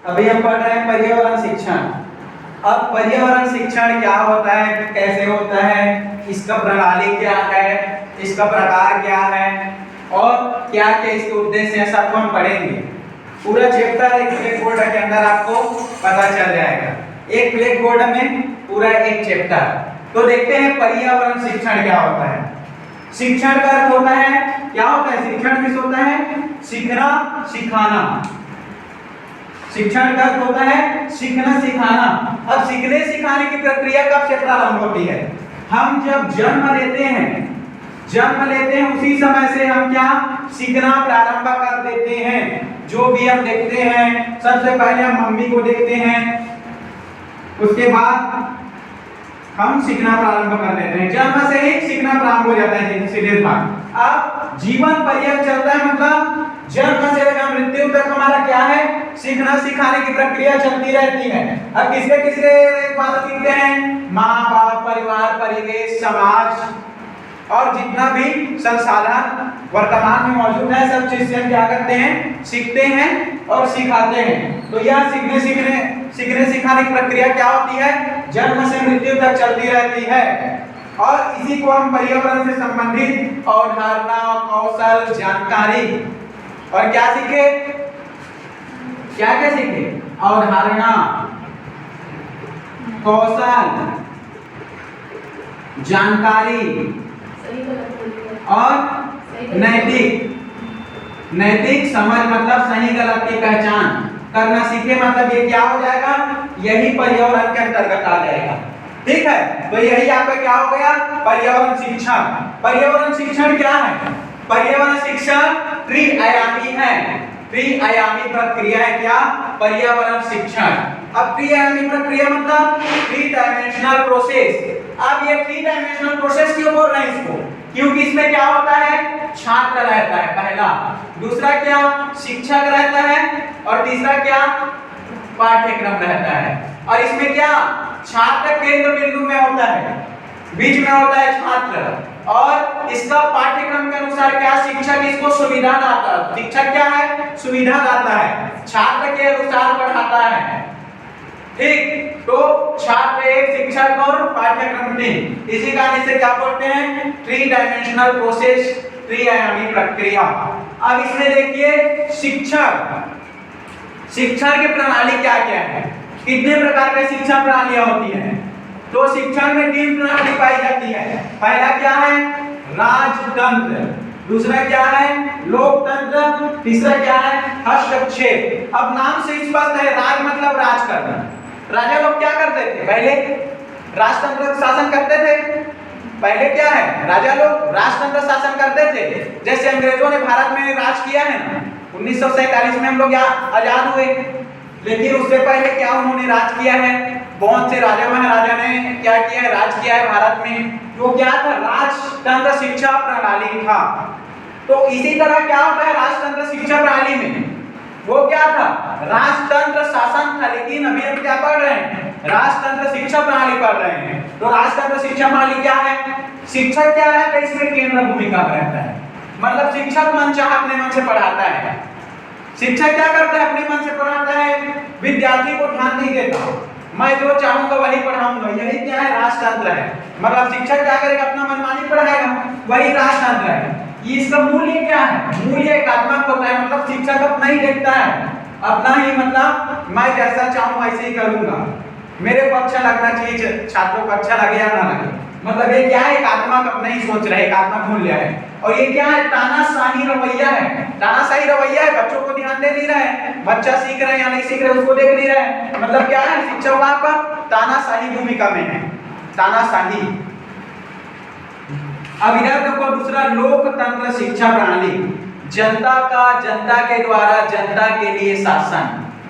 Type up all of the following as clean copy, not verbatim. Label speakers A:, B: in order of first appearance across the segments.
A: अभी हम पढ़ रहे हैं पर्यावरण शिक्षण। अब पर्यावरण शिक्षण क्या होता है, कैसे होता है, इसका प्रणाली क्या है, इसका प्रकार क्या है और क्या क्या इसके उद्देश्य है, सबको हम पढ़ेंगे। पूरा चैप्टर एक ब्लैक बोर्ड के अंदर आपको पता चल जाएगा। एक ब्लैक बोर्ड में पूरा एक चैप्टर। तो देखते हैं पर्यावरण शिक्षण क्या होता है। शिक्षण का अर्थ होता है, क्या होता है शिक्षण, किस होता है, सीखना सिखाना। शिक्षण का अर्थ होता है सीखना सिखाना। अब सीखने सिखाने की प्रक्रिया कब से प्रारंभ होती है, हम जब जन्म लेते हैं उसी समय से हम क्या सीखना प्रारंभ कर देते हैं। जो भी हम देखते हैं सबसे पहले हम मम्मी को देखते हैं, उसके बाद हम सीखना प्रारंभ कर देते हैं। जन्म से ही सीखना प्रारंभ हो जाता है सीधे बात। अब जीवन पर्यंत चलता है, मतलब जन्म से लेकर मृत्यु तक हमारा क्या है, सीखना सिखाने की प्रक्रिया चलती रहती है। अब किसके किसके बात सीखते हैं, माँ बाप, परिवार, परिवेश, समाज और जितना भी संसाधन वर्तमान में मौजूद है, सब चीज से हम क्या करते हैं, सीखते हैं और सिखाते हैं। तो यह सीखने सिखाने की प्रक्रिया क्या होती है, जन्म से मृत्यु तक चलती रहती है। और इसी को हम पर्यावरण से संबंधित अवधारणा, कौशल, जानकारी और क्या सीखे, क्या क्या सीखे, अवधारणा, कौशल, जानकारी और नैतिक समझ, मतलब सही गलत की पहचान करना सीखे। मतलब ये क्या हो जाएगा, यही पर्यावरण के अंतर्गत आ जाएगा। ठीक है, तो यही आपका क्या हो गया, पर्यावरण शिक्षण। पर्यावरण शिक्षण क्या है, पर्यावरण शिक्षण त्रिआयामी है। त्रिआयामी प्रक्रिया है क्या, पर्यावरण शिक्षण। अब त्रिआयामी प्रक्रिया मतलब 3 डायमेंशनल प्रोसेस। अब ये 3 डायमेंशनल प्रोसेस क्यों बोल रहे हैं इसको, क्योंकि इसमें क्या होता है, छात्र रहता है पहला, दूसरा क्या शिक्षक रहता है और तीसरा क्या पाठ्यक्रम रहता है। और इसमें क्या छात्र केंद्र बिंदु में होता है, बीच में होता है छात्र, और इसका पाठ्यक्रम के अनुसार क्या शिक्षक इसको सुविधा दाता, शिक्षक क्या है, सुविधा दाता है, छात्र के अनुसार पढ़ाता है। ठीक, तो छात्र एक, शिक्षक और पाठ्यक्रम 3। इसी कारण से क्या बोलते हैं, 3 डायमेंशनल प्रोसेस, त्रिआयामी प्रक्रिया। अब इसमें देखिए शिक्षण की प्रणाली क्या क्या है, कितने प्रकार की शिक्षण प्रणालियां होती हैं। तो शिक्षण में 3 प्रणाली पाई जाती है। पहला क्या है, राजतंत्र, दूसरा क्या है, लोकतंत्र, तीसरा क्या है, हस्तक्षेप। अब नाम से स्पष्ट है, राज मतलब राज करना। राजा लोग क्या करते थे, पहले राजतंत्र शासन करते थे। पहले क्या है, राजा लोग राजतंत्र शासन करते थे। जैसे अंग्रेजों ने भारत में राज किया है ना, 1947 में हम लोग यहाँ आजाद हुए, लेकिन उससे पहले क्या उन्होंने राज किया है, बहुत से राजा महाराजा ने क्या किया है, राज किया है भारत में। तो क्या था, राजतंत्र शिक्षा प्रणाली था। तो इसी तरह क्या होता है राजतंत्र शिक्षा प्रणाली में, वो क्या था, राजतंत्र शासन था, लेकिन अभी हम क्या पढ़ रहे हैं, राजतंत्र शिक्षा प्रणाली पढ़ रहे हैं। तो राजतंत्र शिक्षा प्रणाली क्या है, शिक्षक क्या रहता है इसमें, केंद्र भूमिका में रहता है। मतलब शिक्षक मनचाहा अपने मन से पढ़ाता है। शिक्षक क्या करता है, अपने मन से पढ़ाता है, विद्यार्थी को ध्यान नहीं देता, मैं जो चाहूंगा वही पढ़ाऊंगा। यही क्या है, राजतंत्र है। मतलब शिक्षक क्या करेगा, अपना मनमानी पढ़ाएगा, वही राजतंत्र है। इसका मूल्य क्या है, मूल्य एकात्मक होता है। मतलब शिक्षक अपना ही देखता है, अपना ही, मतलब मैं जैसा चाहूं वैसे ही करूंगा, मेरे को अच्छा लगना चाहिए, छात्रों को अच्छा लगे या ना लगे। मतलब ये क्या है, एकात्मक अपना ही सोच रहे, एकात्मक मूल्य है। और ये क्या है, तानाशाही रवैया है। तानाशाही रवैया है, बच्चों को ध्यान दे नहीं रहे, बच्चा सीख रहे हैं या नहीं सीख रहे उसको देख नहीं रहे। मतलब क्या है, शिक्षक वहां पर तानाशाही भूमिका में है, तानाशाही। अब इधर देखो दूसरा, लोकतंत्र शिक्षा प्रणाली, जनता के द्वारा जनता के लिए शासन।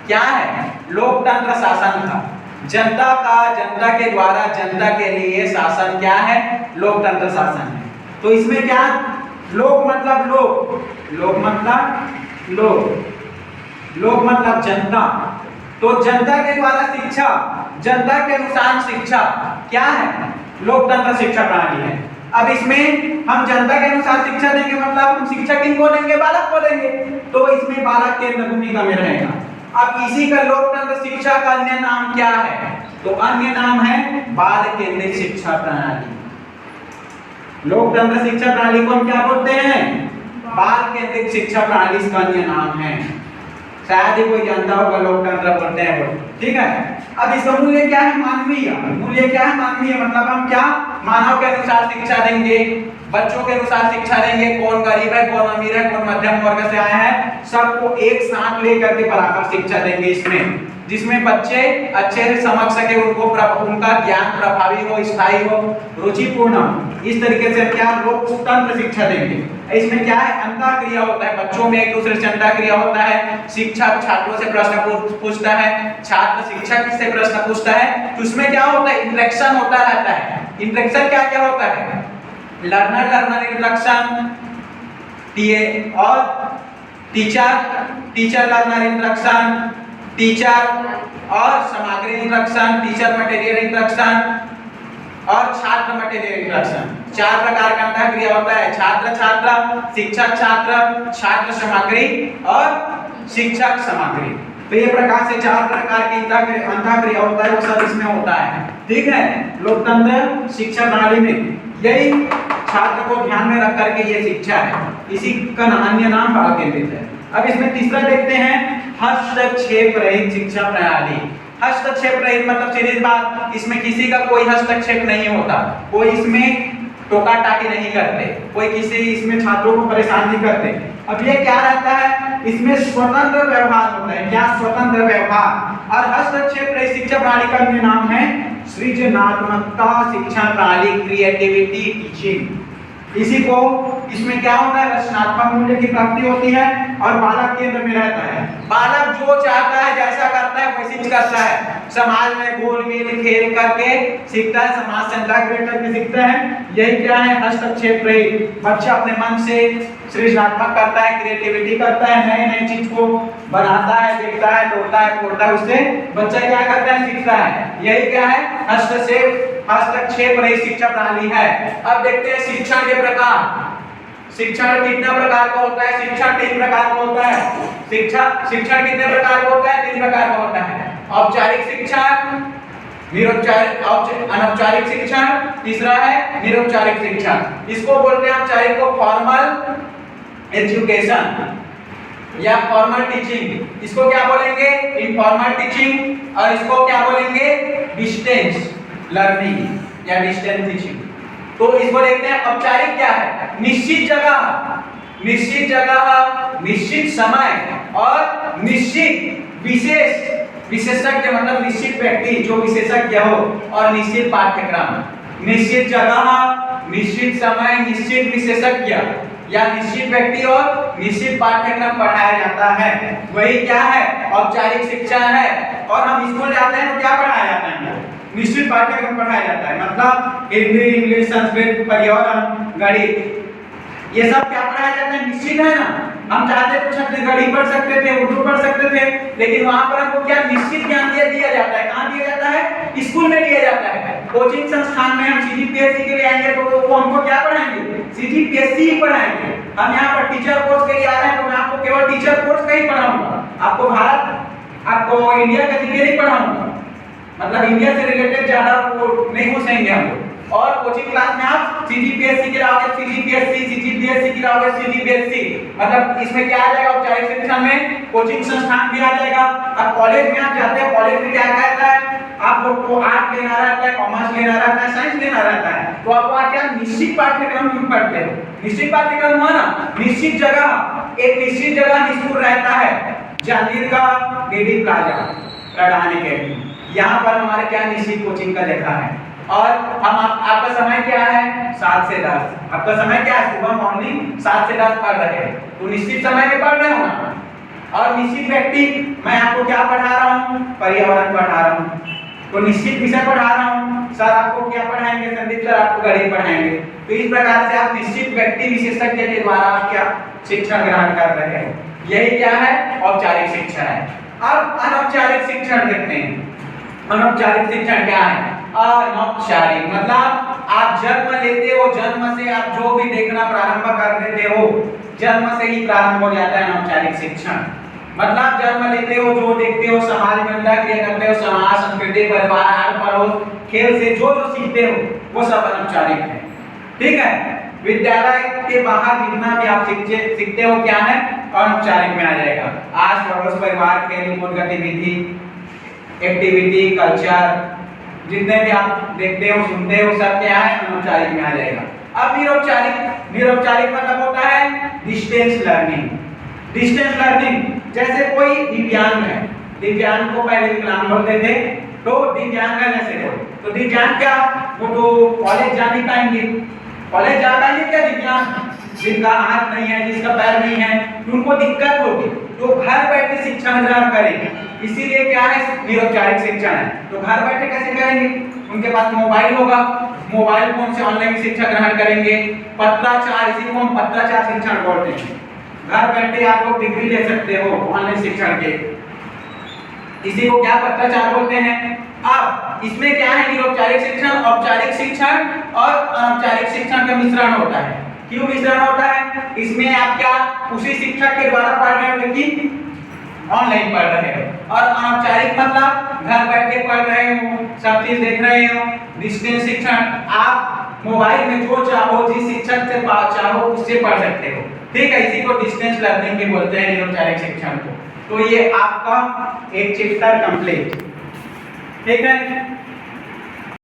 A: क्या है, लोकतंत्र शासन था, जनता के द्वारा जनता के लिए शासन क्या है, लोकतंत्र शासन है। तो इसमें क्या, लोक मतलब लोक मतलब जनता। तो जनता के द्वारा शिक्षा, जनता के अनुसार शिक्षा क्या है, लोकतंत्र शिक्षा प्रणाली है। अब इसमें हम जनता के अनुसार शिक्षा देंगे, मतलब हम शिक्षा किनको देंगे, बालक को देंगे। तो इसमें बालक केंद्र भूमिका में रहेगा। अब इसी का लोकतंत्र शिक्षा का अन्य नाम क्या है? तो अन्य नाम है बाल केंद्रित शिक्षा प्रणाली। लोकतंत्र शिक्षा प्रणाली को हम क्या बोलते हैं? बाल केंद्रित शिक्षा प्रणाली इसका अन्य नाम है। शायद ही कोई जानता होगा लोकतंत्र बोलते हैं वो, ठीक है। अब इसका मूल्य क्या है? मानवीय। मूल्य क्या है? मानवीय। मतलब हम क्या मानव के अनुसार शिक्षा देंगे, बच्चों के अनुसार शिक्षा देंगे, कौन गरीब है, कौन अमीर है, कौन मध्यम वर्ग से आया है, सबको एक साथ लेकर के बराबर शिक्षा देंगे इसमें, जिसमें बच्चे अच्छे से समझ सके, उनको उनका ज्ञान प्रभावी हो, स्थायी हो, रुचिपूर्ण हो। इस तरीके से क्या लोकतंत्र शिक्षा देंगे। इसमें क्या है? अंतःक्रिया होता है, बच्चों में एक दूसरे से अंतःक्रिया होता है, शिक्षक छात्रों से प्रश्न पूछता है, छात्र शिक्षक से प्रश्न पूछता है, तो उसमें क्या होता है? इंटरेक्शन होता रहता है। इंटरेक्शन क्या क्या होता है? लर्नर लर्नर इंटरेक्शन, और टीचर लर्नर इंटरेक्शन, टीचर और सामग्री इंटरेक्शन, टीचर मटेरियल इंटरेक्शन और छात्र मटेरियल इंटरेक्शन। 4 प्रकार का अंतःक्रिया होता है, छात्र छात्र, शिक्षक छात्र, छात्र सामग्री और शिक्षक सामग्री। तो ये प्रकार से 4 प्रकार की अंतःक्रिया होता है, वो सब इसमें होता है, ठीक है। लोकतंत्र शिक्षा प्रणाली में यही छात्र को ध्यान में रख करके ये शिक्षा है, इसी का अन्य नाम बाल केंद्रित है। अब इसमें तीसरा देखते हैं, हस्तक्षेप रहित शिक्षा प्रणाली। हस्तक्षेप रहित मतलब सीधी बात, इसमें किसी का कोई हस्तक्षेप नहीं होता, कोई इसमें टोका टाकी नहीं करते, कोई किसी इसमें छात्रों को परेशान नहीं करते। अब ये क्या रहता है? इसमें स्वतंत्र व्यवहार होता है। क्या? स्वतंत्र व्यवहार। और हस्तक्षेप रहित शिक्षा प्रणाली का अन्य नाम है सृजनात्मकता शिक्षा प्रणाली, क्रिएटिविटी टीचिंग। इसी को इसमें क्या होता है? रचनात्मक मूल्य की प्राप्ति होती है और बालक केंद्र में रहता है। बालक जो चाहता है, जैसा करता है वैसे करता है, समाज में घुल मिल खेल करके सीखता है, समाज से इंटरैक्ट करके सीखता है। यही क्या है? हस्तक्षेप रहित। बच्चा अपने मन से सृजनात्मक करता है, क्रिएटिविटी करता है, नए नए चीज को बनाता है, देखता है, तोड़ता है, फोड़ता है, उससे बच्चा क्या करता है? सीखता है। यही क्या है? हस्तक्षेप रहित शिक्षा प्रणाली है। अब देखते हैं शिक्षण के प्रकार। शिक्षण कितने प्रकार का होता है? शिक्षण 3 प्रकार का होता है। शिक्षण कितने प्रकार का होता है? 3 प्रकार का होता है। औपचारिक शिक्षण, अनौपचारिक शिक्षण, तीसरा है निरौपचारिक शिक्षण। इसको बोलते हैं औपचारिक को फॉर्मल एजुकेशन या फॉर्मल टीचिंग। इसको क्या बोलेंगे? Informal teaching. और इसको क्या बोलेंगे? डिस्टेंस लर्निंग या डिस्टेंस टीचिंग। तो इसको देखते हैं। औपचारिक क्या है? निश्चित जगह, निश्चित समय और निश्चित विशेषज्ञ मतलब निश्चित व्यक्ति जो विशेषज्ञ हो, और निश्चित पाठ्यक्रम। निश्चित जगह, निश्चित समय, निश्चित विशेषज्ञ या निश्चित व्यक्ति और निश्चित पाठ्यक्रम पढ़ाया जाता है, वही क्या है? औपचारिक शिक्षा है। और हम स्कूल जाते हैं तो क्या पढ़ाया जाता है? निश्चित पाठ्यक्रम पढ़ाया जाता है। मतलब हिंदी, इंग्लिश, संस्कृत, पर्यावरण, गणित, ये सब क्या पढ़ाया जाता है? निश्चित है ना। हम चाहते तो छत्तीसगढ़ी पढ़ सकते थे, उर्दू पढ़ सकते थे, लेकिन वहां पर हमको क्या निश्चित ज्ञान दिया जाता है। कहाँ दिया जाता है? स्कूल में दिया जाता है। कोचिंग संस्थान में हम सीजीपीएससी के लिए आएंगे तो वो हमको क्या पढ़ाएंगे? सीजीपीएससी ही पढ़ाएंगे। हम यहाँ पर टीचर कोर्स के लिए आ रहे हैं तो मैं आपको केवल टीचर कोर्स का ही पढ़ाऊंगा, आपको इंडिया का जीके नहीं पढ़ाऊंगा। मतलब इंडिया से रिलेटेड ज्यादा वो नहीं घुसेंगे हम लोग। और कोचिंग क्लास में आप सीजीपीएससी गिराओगे, सीजीपीएससी गिराओगे, सीजीपीएससी। मतलब इसमें क्या आ जाएगा? औपचारिक शिक्षा में कोचिंग संस्थान भी आ जाएगा। अब कॉलेज में आप जाते हैं, कॉलेज में क्या कहता है? आप लोग को आर्ट लेना रहता है, कॉमर्स लेना रहता है, साइंस लेना रहता है, तो आप वहाँ क्या निश्चित पाठ्यक्रम में पढ़ते हो। निश्चित पाठ्यक्रम हुआ ना, निश्चित जगह, एक निश्चित जगह स्कूल रहता है। जागीर का डीडी प्लाजा, प्रधान अकेडमी, यहाँ पर हमारे क्या निश्चित कोचिंग का जगह है। और हम आपका समय क्या है? 7 से 10। आपका समय क्या है? सुबह मॉर्निंग 7 से 10 पढ़ रहे हैं, तो निश्चित समय में पढ़ रहे हो ना। और निश्चित व्यक्ति, मैं आपको क्या पढ़ा रहा हूँ? पर्यावरण पढ़ा रहा हूँ, तो निश्चित विषय पढ़ा रहा हूँ। सर आपको क्या पढ़ाएंगे? संदीप सर आपको गणित पढ़ाएंगे। तो इस प्रकार से आप निश्चित व्यक्ति विशेषज्ञ के द्वारा आप क्या शिक्षा ग्रहण कर रहे हैं। यही क्या है? औपचारिक शिक्षा है। अब अनौपचारिक शिक्षण देखते हैं। अनौपचारिक शिक्षण क्या है? अनौपचारिक मतलब आप जन्म लेते हो, जन्म से आप जो भी देखना प्रारंभ कर देते हो, जन्म से ही प्रारंभ हो जाता है अनौपचारिक शिक्षण। मतलब जन्म लेते हो, जो देखते हो, समाज में अंदर क्रिया करते हो, समाज, संस्कृति, परिवार, आर पड़ोस, खेल से जो जो सीखते हो वो सब अनौपचारिक है। ठीक है, विद्यालय के बाहर जितना भी आप सीखते हो क्या है, अनौपचारिक में आ जाएगा। आस पड़ोस, परिवार, खेल कूद, गतिविधि, एक्टिविटी, कल्चर, जितने भी आप देखते हो, सुनते हो, सब क्या है, अनौपचारिक में आ जाएगा। अब निरौपचारिक, निरौपचारिक मतलब होता है डिस्टेंस लर्निंग। डिस्टेंस लर्निंग, जैसे कोई दिव्यांग है, दिव्यांग को पहले विकलांग बोलते थे, तो दिव्यांग है जैसे कोई, तो दिव्यांग क्या, वो तो कॉलेज जा नहीं पाएंगे, कॉलेज जा पाएंगे क्या दिव्यांग, जिनका हाथ नहीं है, जिसका पैर नहीं है, उनको दिक्कत होगी, तो घर बैठे शिक्षा ग्रहण करेंगे। इसीलिए क्या है, निरौपचारिक शिक्षा है। तो घर बैठे कैसे करेंगे, उनके पास मोबाइल होगा, मोबाइल फोन से ऑनलाइन शिक्षा ग्रहण करेंगे। पत्राचार, इसी को हम पत्राचार शिक्षण बोलते हैं। घर बैठे आप लोग डिग्री ले सकते हो ऑनलाइन शिक्षण के, इसी को क्या पत्राचार बोलते हैं। अब इसमें क्या है, निरौपचारिक शिक्षण, औपचारिक शिक्षण और अनौपचारिक शिक्षण का मिश्रण होता है। क्यों मिश्रण होता है, इसमें आप क्या उसी शिक्षक के द्वारा पढ़ रहे हो लेकिन ऑनलाइन पढ़ रहे हो, और अनौपचारिक मतलब घर बैठे पढ़ रहे हो, सब चीज देख रहे हो। डिस्टेंस शिक्षण, आप मोबाइल में जो चाहो, जिस शिक्षक से चाहो उससे पढ़ सकते हो। ठीक है, इसी को डिस्टेंस लर्निंग भी बोलते हैं, निरौपचारिक शिक्षण को। तो ये आपका एक चैप्टर कंप्लीट। ठीक है।